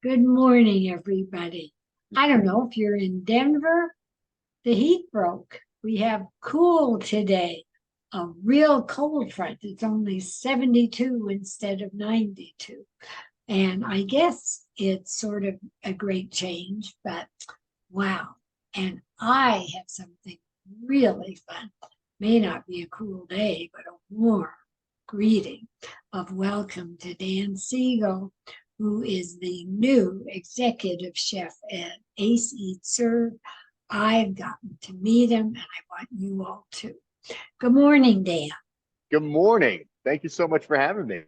Good morning, everybody. I don't know if you're in Denver. The heat broke. We have cool today, a real cold front. It's only 72 instead of 92. And I guess it's sort of a great change, but wow. And I have something really fun. May not be a cool day, but a warm greeting of welcome to Dan Segall, who is the new executive chef at Ace Eat Serve. I've gotten to meet him, and I want you all to. Good morning, Dan. Good morning. Thank you so much for having me.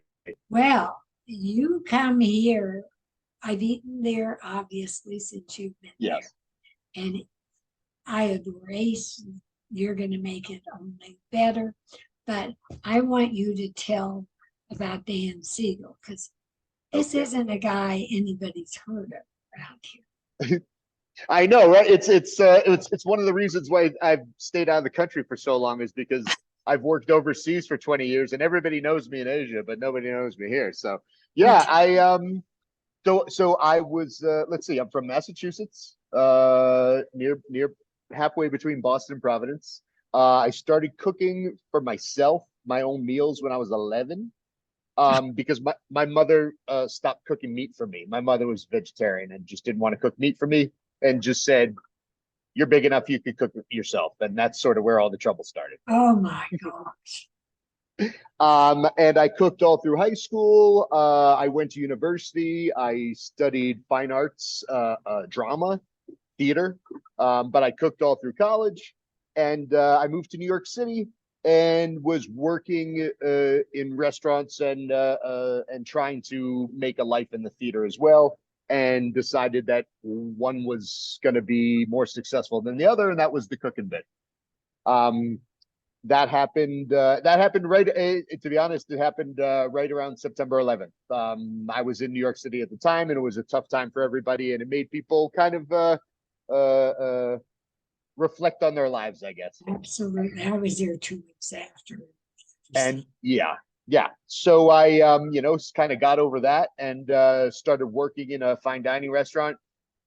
Well, you come here. I've eaten there, obviously, since you've been Yes. there. And I adore Ace. You're going to make it only better. But I want you to tell about Dan Segall, because this isn't a guy anybody's heard of around here. I know, right? It's one of the reasons why I've stayed out of the country for so long is because I've worked overseas for 20 years and everybody knows me in Asia, but nobody knows me here. So yeah, Okay. so I was let's see, I'm from Massachusetts, near halfway between Boston and Providence. I started cooking for myself, my own meals when I was 11. Because my mother stopped cooking meat for me. My mother was vegetarian and just didn't want to cook meat for me and just said, "You're big enough, you could cook it yourself." And that's sort of where all the trouble started. Oh my gosh. And I cooked all through high school. I went to university. I studied fine arts, drama, theater, but I cooked all through college. And I moved to New York City and was working in restaurants and trying to make a life in the theater as well. And decided that one was going to be more successful than the other, and that was the cooking bit. Um, that happened. That happened right. To be honest, it happened right around September 11th. I was in New York City at the time, and it was a tough time for everybody, and it made people kind of reflect on their lives, I guess. Absolutely. I was there 2 weeks after. And yeah. So I, kind of got over that and started working in a fine dining restaurant.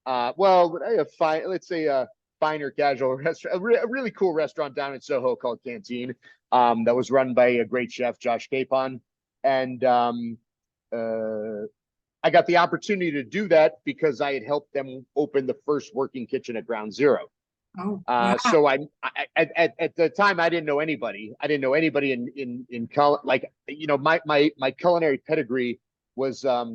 Let's say a finer casual restaurant, a really cool restaurant down in Soho called Canteen. That was run by a great chef, Josh Capon. And I got the opportunity to do that because I had helped them open the first working kitchen at Ground Zero. Oh, wow. So at the time I didn't know anybody. I didn't know anybody in my culinary pedigree was I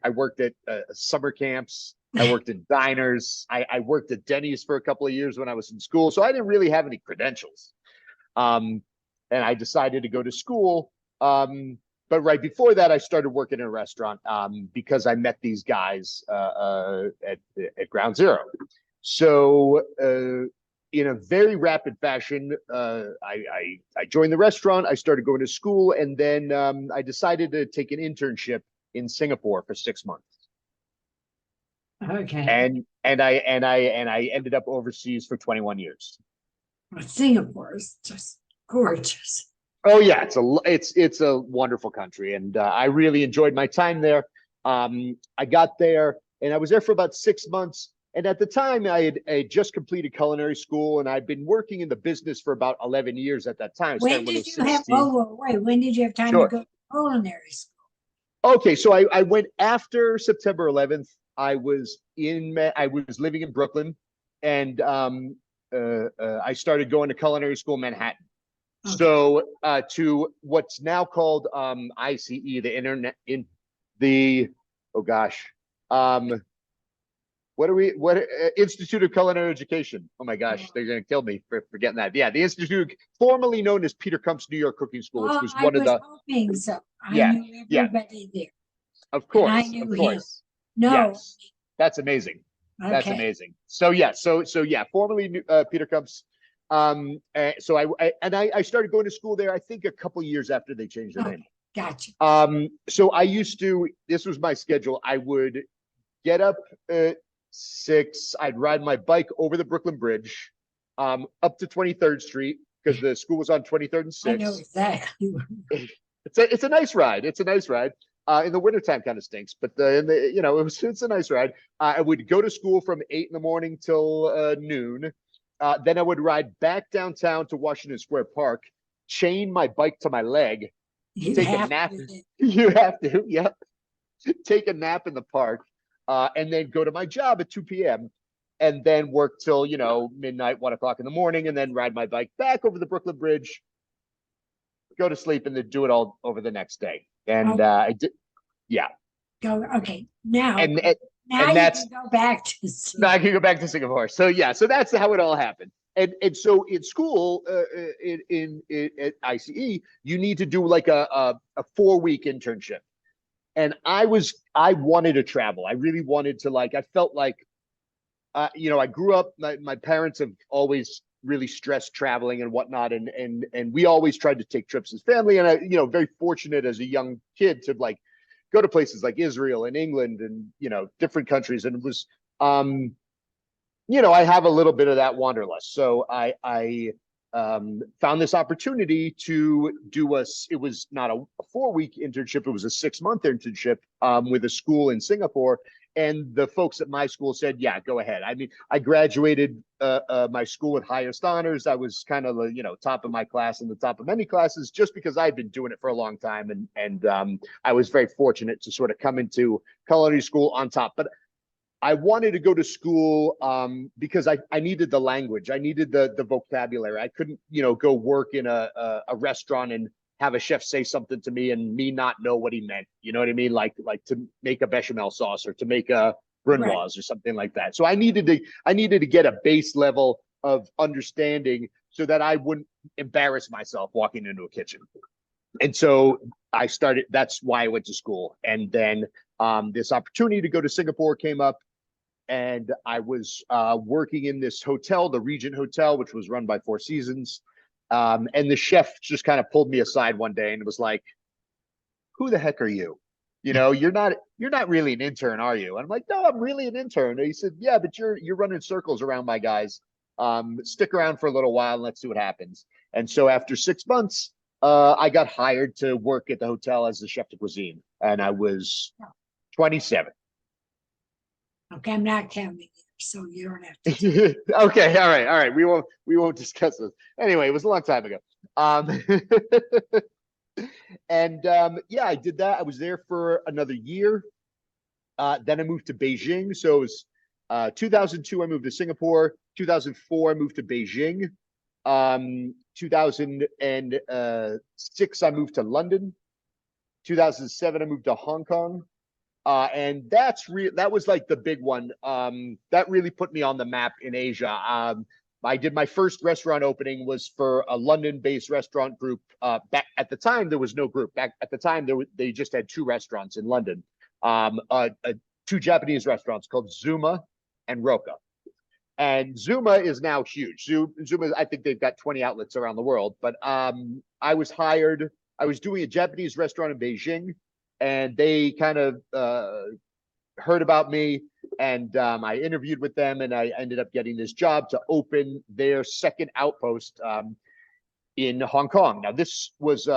worked at summer camps. I worked in diners. I worked at Denny's for a couple of years when I was in school. So I didn't really have any credentials. And I decided to go to school. But right before that, I started working in a restaurant because I met these guys at Ground Zero. So in a very rapid fashion, I joined the restaurant. I started going to school, and then I decided to take an internship in Singapore for 6 months. Okay. And I ended up overseas for 21 years. Well, Singapore is just gorgeous. Oh yeah, it's a wonderful country, and I really enjoyed my time there. I got there, and I was there for about 6 months. And at the time, I had just completed culinary school, and I'd been working in the business for about 11 years at that time. When did you have, wait, when did you have time to go to culinary school? Okay, so I went after September 11th. I was living in Brooklyn, and I started going to culinary school in Manhattan. Okay. So to what's now called ICE, Institute of Culinary Education. Oh my gosh, they're going to kill me for forgetting that. Yeah, the Institute, formerly known as Peter Kump's New York Cooking School, which was one of the. Hoping so. I knew everybody there. Of course, I knew him. No, yes, that's amazing. Okay. That's amazing. So yeah, formerly Peter Kump's. So I started going to school there. I think a couple years after they changed their name. Gotcha. So I used to. This was my schedule. I would get up at 6. I'd ride my bike over the Brooklyn Bridge, up to 23rd Street because the school was on 23rd and 6th. I know exactly. It's a nice ride. It's a nice ride. In the wintertime kind of stinks, but you know, it's a nice ride. I would go to school from 8 in the morning till noon. Then I would ride back downtown to Washington Square Park, chain my bike to my leg, You take a have nap. to. You have to, yeah, take a nap in the park, and then go to my job at 2 p.m. and then work till, you know, midnight, 1 o'clock in the morning, and then ride my bike back over the Brooklyn Bridge, go to sleep, and then do it all over the next day. And Oh, I did, yeah, go. Okay. Now, and and, now and you that's can go back to now see. I can go back to Singapore. So yeah, so that's how it all happened. And so in school, in at ICE, you need to do like a 4 week internship. And I wanted to travel. I really wanted to, like, I felt like, you know, I grew up, my parents have always really stressed traveling and whatnot. And we always tried to take trips as family. And I, you know, very fortunate as a young kid to like go to places like Israel and England and, you know, different countries. And it was, um, you know, I have a little bit of that wanderlust. So I found this opportunity to do it was not a 4 week internship, it was a 6 month internship with a school in Singapore. And the folks at my school said, yeah, go ahead. I mean, I graduated my school with highest honors. I was kind of the, you know, top of my class and the top of many classes just because I'd been doing it for a long time. And I was very fortunate to sort of come into culinary school on top. But I wanted to go to school because I needed the language. I needed the vocabulary. I couldn't, you know, go work in a restaurant and have a chef say something to me and me not know what he meant. You know what I mean? Like to make a bechamel sauce or to make a Right. brunoise or something like that. So I needed to get a base level of understanding so that I wouldn't embarrass myself walking into a kitchen. And so I started. That's why I went to school. And then this opportunity to go to Singapore came up, and I was working in this hotel, the Regent Hotel, which was run by Four Seasons. And the chef just kind of pulled me aside one day and was like, "Who the heck are you? You know, you're not really an intern, are you?" And I'm like, "No, I'm really an intern." And he said, "Yeah, but you're running circles around my guys. Stick around for a little while and let's see what happens." And so after 6 months, I got hired to work at the hotel as the chef de cuisine, and I was 27. Okay. I'm not counting you, so you don't have to tell. Okay, all right. We won't discuss this. Anyway, it was a long time ago. Um, and yeah, I did that. I was there for another year. Then I moved to Beijing. So it was 2002. I moved to Singapore. 2004, I moved to Beijing. 2006, I moved to London. 2007, I moved to Hong Kong. And that was like the big one. That really put me on the map in Asia. I did my first restaurant opening was for a London-based restaurant group. Back at the time, there was no group. Back at the time, they just had two restaurants in London. Two Japanese restaurants called Zuma and Roka. And Zuma is now huge. Zuma, I think they've got 20 outlets around the world. But I was hired. I was doing a Japanese restaurant in Beijing, and they kind of heard about me, and I interviewed with them, and I ended up getting this job to open their second outpost in Hong Kong. Now, this was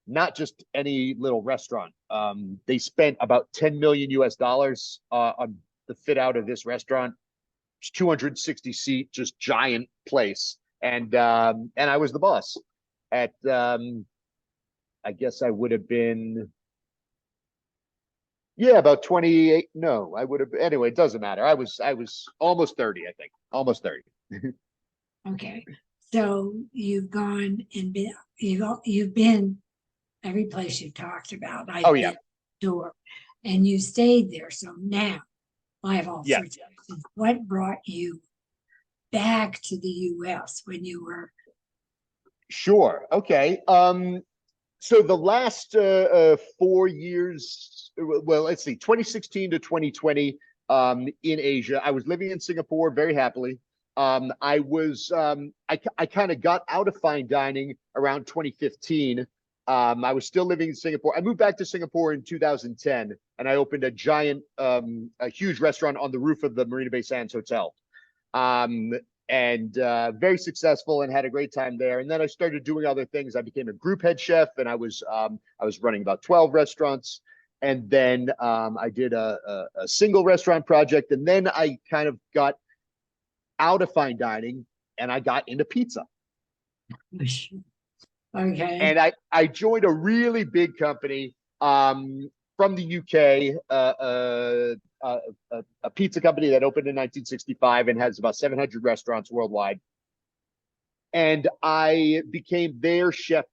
not just any little restaurant. They spent about 10 million US dollars on the fit out of this restaurant. It's 260 seat, just giant place, and I was the boss. At I guess I would have been, yeah, about 28. No, I would have, anyway, it doesn't matter. I was almost 30, I think. Almost 30. Okay. So you've gone and you've been every place you talked about. I've Oh yeah. been to, and you stayed there. So now I have all Yeah. sorts of questions. What brought you back to the US when you were Sure. Okay. So the last 4 years, well, let's see, 2016 to 2020, in Asia. I was living in Singapore very happily. I kind of got out of fine dining around 2015. I was still living in Singapore. I moved back to Singapore in 2010, and I opened a huge restaurant on the roof of the Marina Bay Sands Hotel. Um, and very successful, and had a great time there. And then I started doing other things. I became a group head chef, and I was running about 12 restaurants. And then I did a single restaurant project, and then I kind of got out of fine dining and I got into pizza. Okay. And I joined a really big company from the UK, a pizza company that opened in 1965 and has about 700 restaurants worldwide. And I became their chef,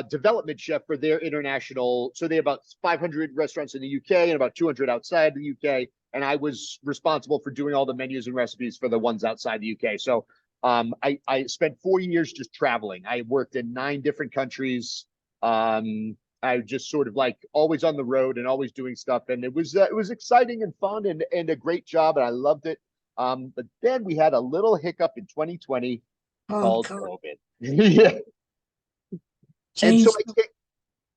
development chef for their international. So they have about 500 restaurants in the UK and about 200 outside the UK. And I was responsible for doing all the menus and recipes for the ones outside the UK. So I spent 4 years just traveling. I worked in 9 different countries. I just sort of like always on the road and always doing stuff. And it was exciting and fun and a great job. And I loved it. But then we had a little hiccup in 2020 called COVID. Yeah. And so Changed.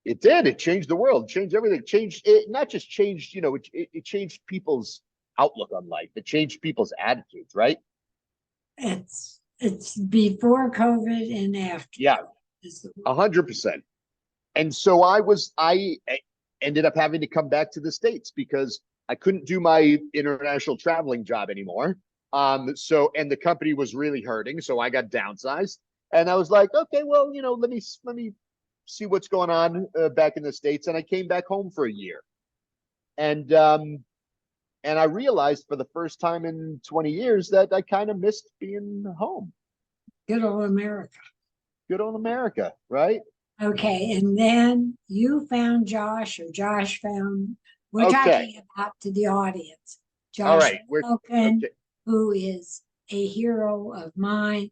it did. It changed the world, changed everything. Changed it, not just changed, it changed people's outlook on life. It changed people's attitudes, right? It's before COVID and after. Yeah, 100%. And so I ended up having to come back to the States because I couldn't do my international traveling job anymore. And the company was really hurting, so I got downsized. And I was like, okay, well, let me see what's going on back in the States. And I came back home for a year, and I realized for the first time in 20 years that I kind of missed being home. Good old America. Good old America, right? Okay, and then you found Josh, or Josh found. We're Okay. talking about to the audience. All Josh right. Wilkin, Okay. who is a hero of mine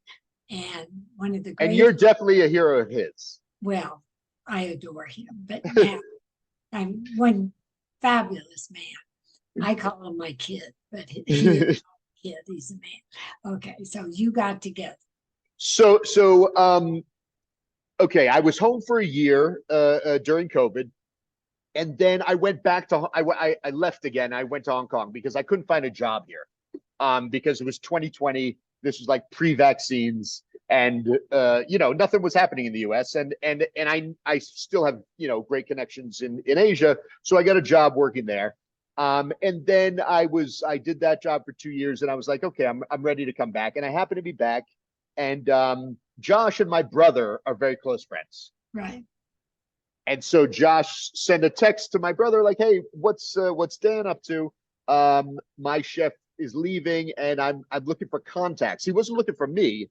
and one of the great. And you're definitely a hero of his. Well, I adore him, but now I'm one fabulous man. I call him my kid, but he is a kid. He's a man. Okay, so you got together. So okay, I was home for a year during COVID, and then I went back to I left again. I went to Hong Kong because I couldn't find a job here, because it was 2020. This was like pre-vaccines, and nothing was happening in the U.S. and I still have great connections in Asia, so I got a job working there. And then I did that job for 2 years, and I was like, okay, I'm ready to come back, and I happened to be back, and Josh and my brother are very close friends. Right. And so Josh sent a text to my brother like, hey, what's Dan up to? My chef is leaving and I'm looking for contacts. He wasn't looking for me,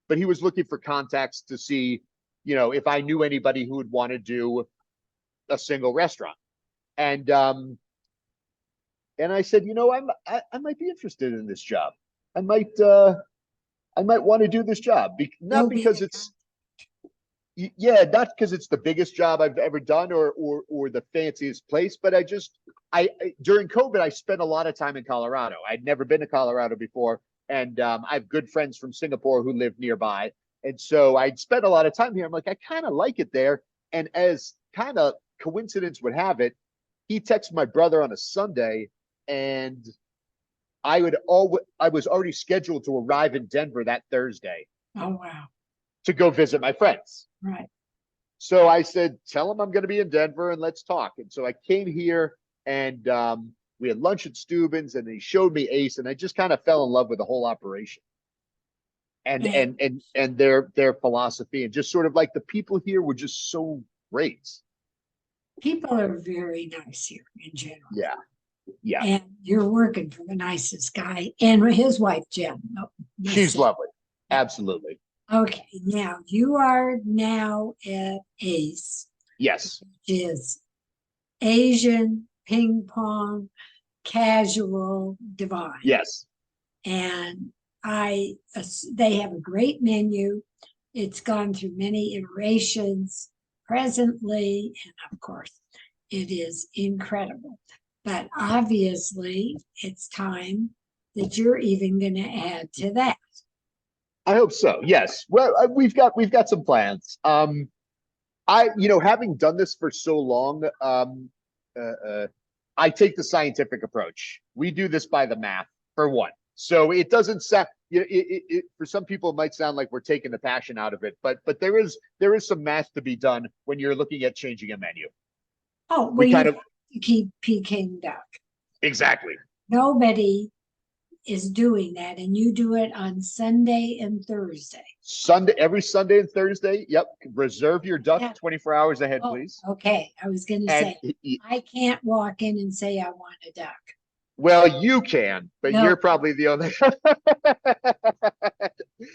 but he was looking for contacts to see, if I knew anybody who would want to do a single restaurant. And I said, I might be interested in this job. I might want to do this job. Not because it's the biggest job I've ever done or the fanciest place, but I during COVID, I spent a lot of time in Colorado. I'd never been to Colorado before. And I have good friends from Singapore who live nearby. And so I'd spent a lot of time here. I'm like, I kind of like it there. And as kind of coincidence would have it, he texted my brother on a Sunday, and I was already scheduled to arrive in Denver that Thursday. Oh, wow. To go visit my friends. Right. So I said, tell him I'm going to be in Denver and let's talk. And so I came here, and we had lunch at Steuben's, and he showed me Ace, and I just kind of fell in love with the whole operation and their philosophy, and just sort of like the people here were just so great. People are very nice here in general. Yeah. Yeah. And you're working for the nicest guy, and his wife, Jen. She's lovely. Absolutely. Okay, now you are now at Ace. Yes. Which is Asian ping pong casual divine. Yes. And they have a great menu. It's gone through many iterations presently, and of course, it is incredible. But obviously, it's time that you're even going to add to that. I hope so. Yes. Well, we've got some plans. Having done this for so long, I take the scientific approach. We do this by the math, for one. So it doesn't sound, for some people, it might sound like we're taking the passion out of it, but there is some math to be done when you're looking at changing a menu. Oh, well, to keep Peking duck. Exactly. Nobody is doing that, and you do it on Sunday and Thursday. Every Sunday and Thursday. Yep. Reserve your duck Yeah. 24 hours ahead, Oh, please. okay. I was going to And say, I can't walk in and say I want a duck. well, you can, but No. you're probably the only.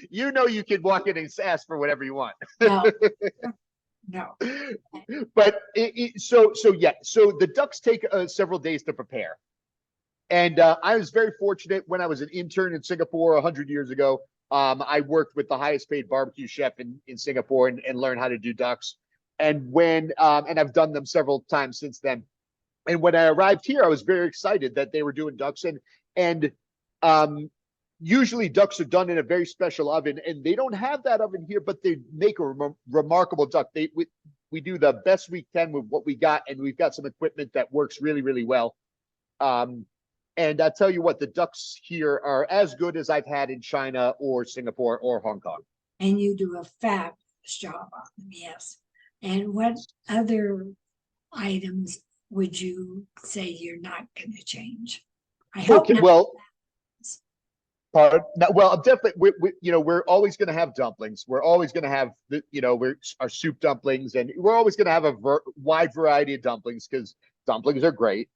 You know, you can walk in and ask for whatever you want. No, no. But yeah. So the ducks take several days to prepare. And I was very fortunate when I was an intern in Singapore 100 years ago. I worked with the highest paid barbecue chef in Singapore and learned how to do ducks. And and I've done them several times since then. And when I arrived here, I was very excited that they were doing ducks. And um, usually ducks are done in a very special oven, and they don't have that oven here, but they make a remarkable duck. We do the best we can with what we got, and we've got some equipment that works really, really well. And I tell you what, the ducks here are as good as I've had in China or Singapore or Hong Kong. And you do a fabulous job on them, yes. And what other items would you say you're not going to change? I hope Okay, not. well, well, definitely, we're always going to have dumplings. We're always going to have our soup dumplings, and we're always going to have a wide variety of dumplings because dumplings are great.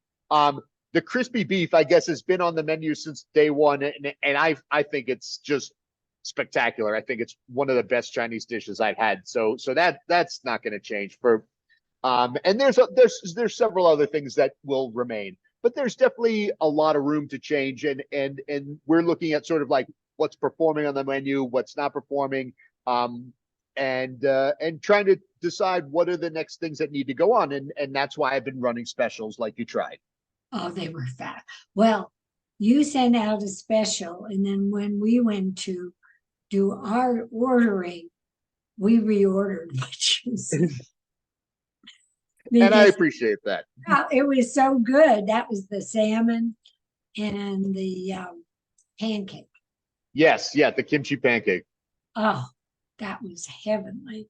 The crispy beef, I guess, has been on the menu since day one, and I think it's just spectacular. I think it's one of the best Chinese dishes I've had. So that's not going to change. And there's several other things that will remain, but there's definitely a lot of room to change, and we're looking at sort of like what's performing on the menu, what's not performing, and trying to decide what are the next things that need to go on, and that's why I've been running specials like you tried. Oh, they were fat. Well, you sent out a special, and then when we went to do our ordering, we reordered what you said. And I appreciate that. It was so good. That was the salmon and the pancake. Yes, yeah, the kimchi pancake. Oh, that was heavenly.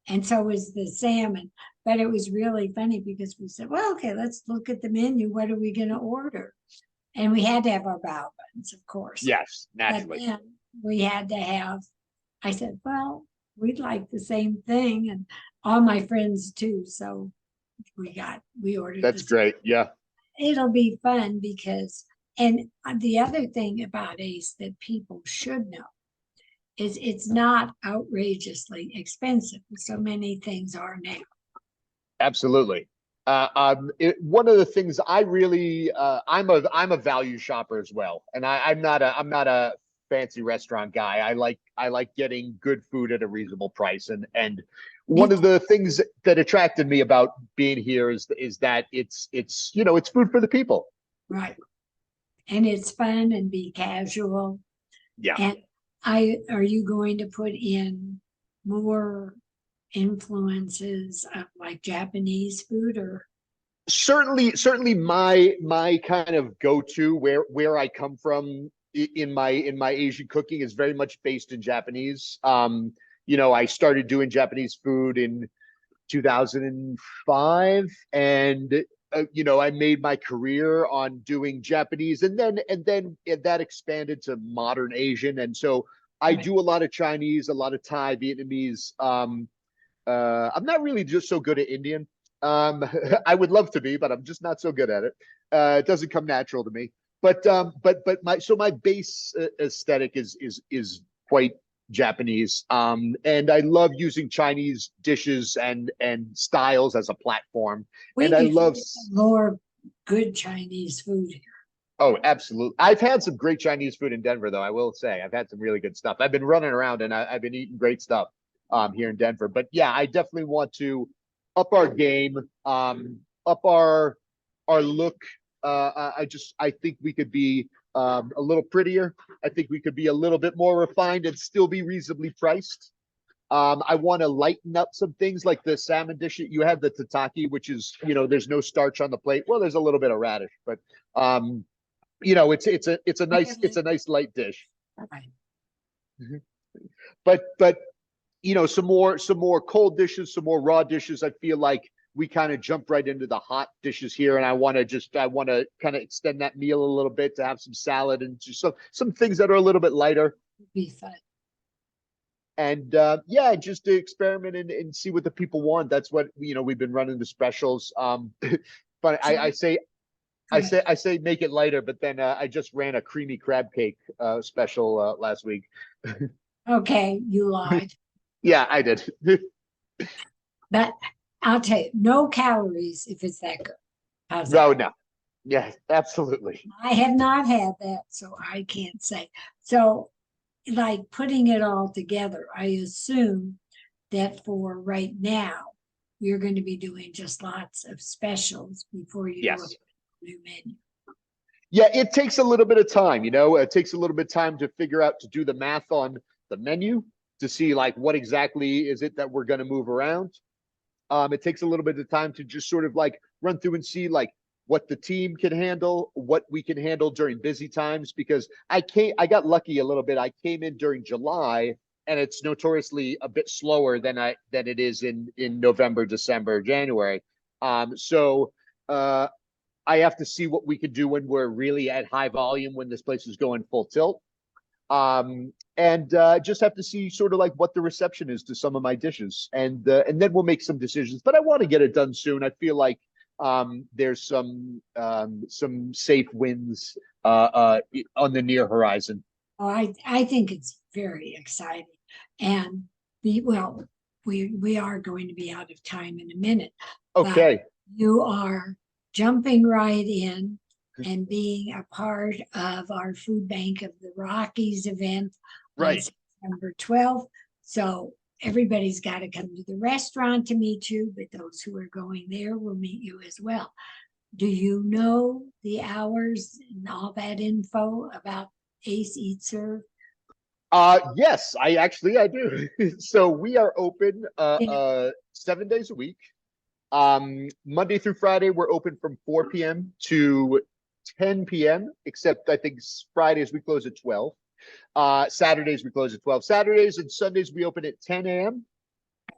And so was the salmon. But it was really funny because we said, well, okay, let's look at the menu. What are we going to order? And we had to have our bao buns, of course. Yes, naturally. But then we had to have, I said, well, we'd like the same thing. And all my friends too. So we ordered. That's great. Yeah. It'll be fun because, and the other thing about Ace that people should know is it's not outrageously expensive. So many things are now. Absolutely. One of the things I really, I'm a value shopper as well, and I'm not a fancy restaurant guy. I like getting good food at a reasonable price, and one of the things that attracted me about being here is that it's food for the people. Right. And it's fun and be casual. Yeah. And are you going to put in more influences of like Japanese food? Or certainly my kind of go-to where I come from in my Asian cooking is very much based in Japanese. I started doing Japanese food in 2005, and I made my career on doing Japanese, and then that expanded to modern Asian, and so I do a lot of Chinese, a lot of Thai, Vietnamese. I'm not really just so good at Indian. I would love to be, but I'm just not so good at it. It doesn't come natural to me. But my base aesthetic is quite Japanese. And I love using Chinese dishes and styles as a platform. And I love more good Chinese food here. Oh, absolutely. I've had some great Chinese food in Denver, though. I will say I've had some really good stuff. I've been running around and I've been eating great stuff here in Denver. But yeah, I definitely want to up our game, up our look. I think we could be a little prettier. I think we could be a little bit more refined and still be reasonably priced. I want to lighten up some things like the salmon dish. You have the tataki, which is, there's no starch on the plate. Well, there's a little bit of radish, but it's a nice light dish. Okay. But some more cold dishes, some more raw dishes. I feel like we kind of jump right into the hot dishes here, and I want to kind of extend that meal a little bit to have some salad and just some things that are a little bit lighter. Be fun. And yeah, just to experiment and see what the people want. That's what we've been running the specials. But I say make it lighter, but then I just ran a creamy crab cake special last week. Okay, you lied. Yeah, I did. But I'll tell you, no calories if it's that good. How's that? No, no. Yeah, absolutely. I have not had that, so I can't say. So, like putting it all together, I assume that for right now, you're going to be doing just lots of specials before you do Yes. a new menu. Yeah, it takes a little bit of time, it takes a little bit of time to figure out, to do the math on the menu, to see like what exactly is it that we're going to move around. It takes a little bit of time to just sort of like run through and see like what the team can handle, what we can handle during busy times, because I got lucky a little bit. I came in during July, and it's notoriously a bit slower than it is in November, December, January. So I have to see what we can do when we're really at high volume, when this place is going full tilt. And just have to see sort of like what the reception is to some of my dishes, and then we'll make some decisions. But I want to get it done soon. I feel like there's some safe wins on the near horizon. Oh, I think it's very exciting, and we are going to be out of time in a minute. Okay. You are jumping right in and being a part of our Food Bank of the Rockies event on September 12th. So everybody's got to come to the restaurant to meet you, but those who are going there will meet you as well. Do you know the hours and all that info about Ace Eat Serve? Yes, I do. So we are open 7 days a week. Monday through Friday, we're open from 4 p.m. to 10 p.m., except I think Fridays we close at 12. Saturdays we close at 12. Saturdays and Sundays we open at 10 a.m.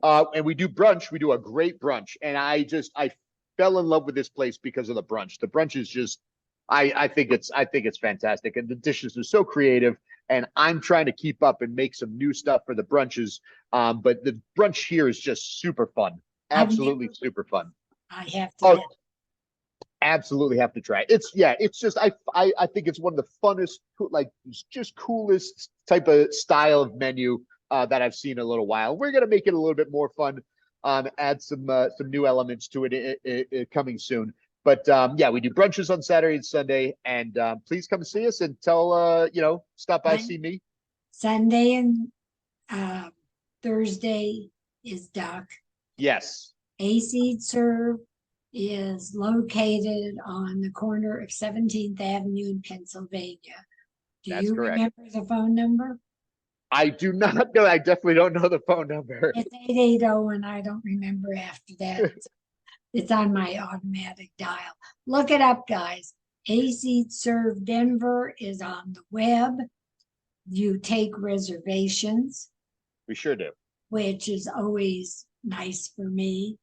And we do brunch. We do a great brunch. And I fell in love with this place because of the brunch. The brunch is just, I think it's fantastic. And the dishes are so creative. And I'm trying to keep up and make some new stuff for the brunches. But the brunch here is just super fun. Absolutely super fun. I have to. Absolutely have to try it. It's just I think it's one of the funnest, like just coolest type of style of menu that I've seen in a little while. We're gonna make it a little bit more fun, add some new elements to it coming soon. But yeah, we do brunches on Saturday and Sunday, and please come see us and stop by, see me. Sunday and Thursday is duck. Yes. Ace Eat Serve is located on the corner of 17th Avenue in Pennsylvania. Do you remember the phone number? I do not know. I definitely don't know the phone number. It's 880, and I don't remember after that. It's on my automatic dial. Look it up, guys. Ace Eat Serve Denver is on the web. You take reservations. We sure do. Which is always nice for me.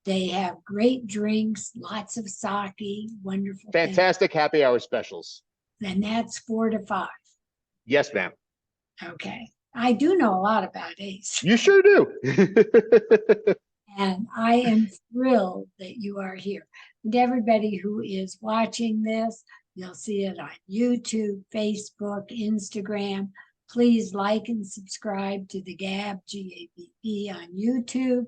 They have great drinks, lots of sake, wonderful. Fantastic happy hour specials. And that's 4 to 5. Yes, ma'am. Okay. I do know a lot about Ace. You sure do. And I am thrilled that you are here. And everybody who is watching this, you'll see it on YouTube, Facebook, Instagram. Please like and subscribe to the Gabb, G-A-B-B, on YouTube.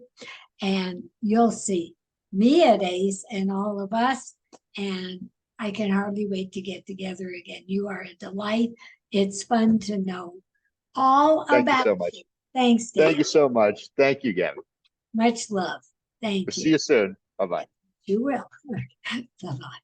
And you'll see me at Ace and all of us. And I can hardly wait to get together again. You are a delight. It's fun to know all about you. Thank you so much. Thanks, Dan. Thank you so much. Thank you, Gabb. Much love. Thank you. See you soon. Bye-bye. You will. Bye-bye.